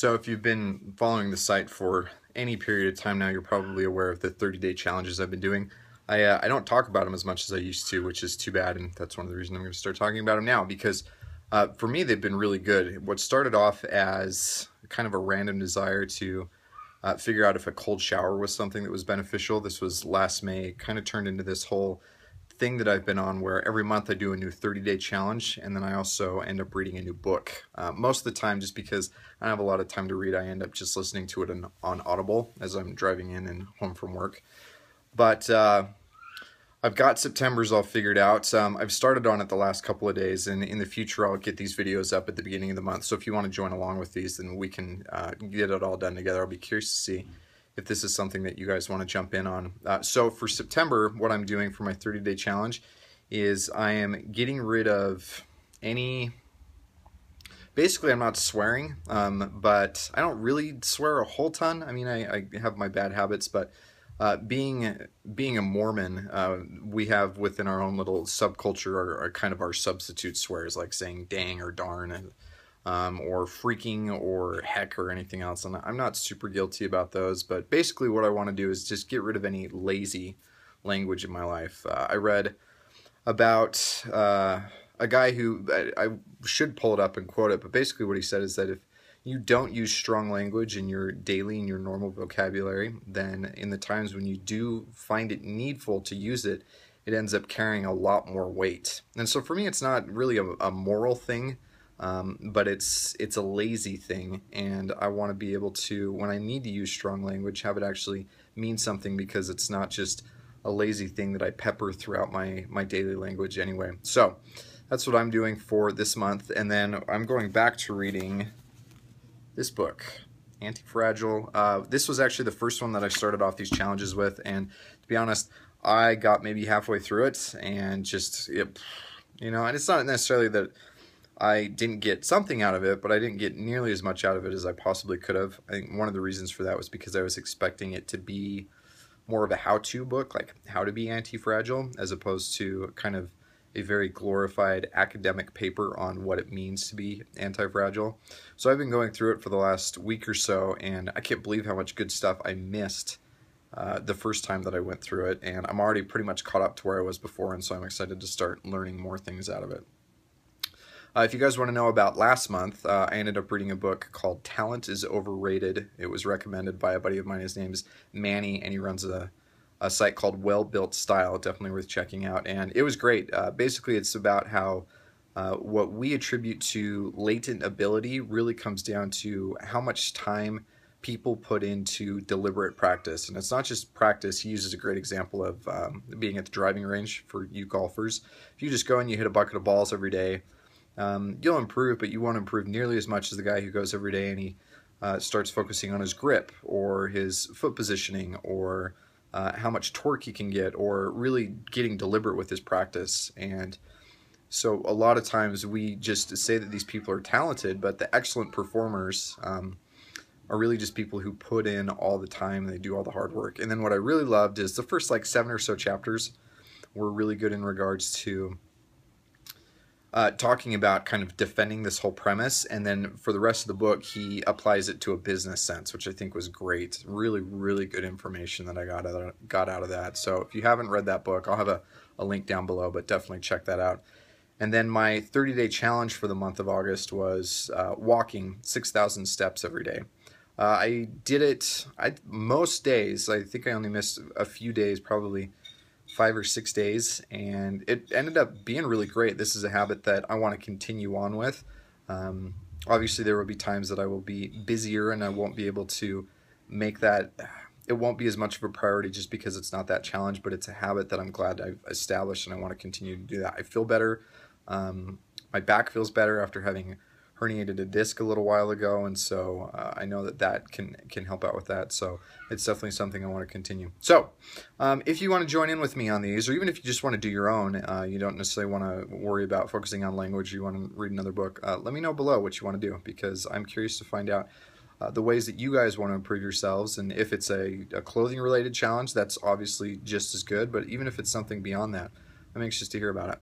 So if you've been following the site for any period of time now, you're probably aware of the 30-day challenges I've been doing. I don't talk about them as much as I used to, which is too bad, and that's one of the reasons I'm going to start talking about them now, because for me they've been really good. What started off as kind of a random desire to figure out if a cold shower was something that was beneficial. This was last May, kind of turned into this whole thing that I've been on where every month I do a new 30-day challenge, and then I also end up reading a new book. Most of the time, just because I don't have a lot of time to read, I end up just listening to it on Audible as I'm driving in and home from work. But I've got September's all figured out. I've started on it the last couple of days, and in the future I'll get these videos up at the beginning of the month. So if you want to join along with these, then we can get it all done together. I'll be curious to see if this is something that you guys want to jump in on. So for September, what I'm doing for my 30-day challenge is I am getting rid of basically I'm not swearing, but I don't really swear a whole ton. I mean, I have my bad habits, but being a Mormon, we have within our own little subculture our kind of our substitute swears, like saying dang or darn, or freaking or heck or anything else. And I'm not super guilty about those, but basically what I want to do is just get rid of any lazy language in my life. I read about a guy who, I should pull it up and quote it, but basically what he said is that if you don't use strong language in your daily and your normal vocabulary, then in the times when you do find it needful to use it, it ends up carrying a lot more weight. And so for me, it's not really a moral thing, but it's a lazy thing, and I want to be able to, when I need to use strong language, have it actually mean something, because it's not just a lazy thing that I pepper throughout my daily language anyway. So that's what I'm doing for this month, and then I'm going back to reading this book, Antifragile. This was actually the first one that I started off these challenges with, and to be honest, I got maybe halfway through it and just, and it's not necessarily that I didn't get something out of it, but I didn't get nearly as much out of it as I possibly could have. I think one of the reasons for that was because I was expecting it to be more of a how-to book, like how to be anti-fragile, as opposed to kind of a very glorified academic paper on what it means to be anti-fragile. So I've been going through it for the last week or so, and I can't believe how much good stuff I missed the first time that I went through it, and I'm already pretty much caught up to where I was before, and so I'm excited to start learning more things out of it. If you guys want to know about last month, I ended up reading a book called Talent is Overrated. It was recommended by a buddy of mine. His name is Manny, and he runs a site called Well Built Style, definitely worth checking out, and it was great. Basically, it's about how what we attribute to latent ability really comes down to how much time people put into deliberate practice. And it's not just practice. He uses a great example of being at the driving range for you golfers. If you just go and you hit a bucket of balls every day, you'll improve, but you won't improve nearly as much as the guy who goes every day and he starts focusing on his grip or his foot positioning, or how much torque he can get, or really getting deliberate with his practice. And so a lot of times we just say that these people are talented, but the excellent performers are really just people who put in all the time and they do all the hard work. And then what I really loved is the first like 7 or so chapters were really good in regards to talking about kind of defending this whole premise, and then for the rest of the book he applies it to a business sense, which I think was great. Really, really good information that I got out of that. So if you haven't read that book, I'll have a link down below, but definitely check that out. And then my 30-day challenge for the month of August was walking 6,000 steps every day. I did it most days. I think I only missed a few days, probably 5 or 6 days, and it ended up being really great. This is a habit that I want to continue on with. Obviously there will be times that I will be busier and I won't be able to make that, it won't be as much of a priority just because it's not that challenge, but it's a habit that I'm glad I've established, and I want to continue to do that. I feel better. My back feels better after having herniated a disc a little while ago, and so I know that can help out with that. So it's definitely something I want to continue. So if you want to join in with me on these, or even if you just want to do your own, you don't necessarily want to worry about focusing on language, you want to read another book, let me know below what you want to do, because I'm curious to find out the ways that you guys want to improve yourselves. And if it's a clothing related challenge, that's obviously just as good, but even if it's something beyond that, I'm anxious to hear about it.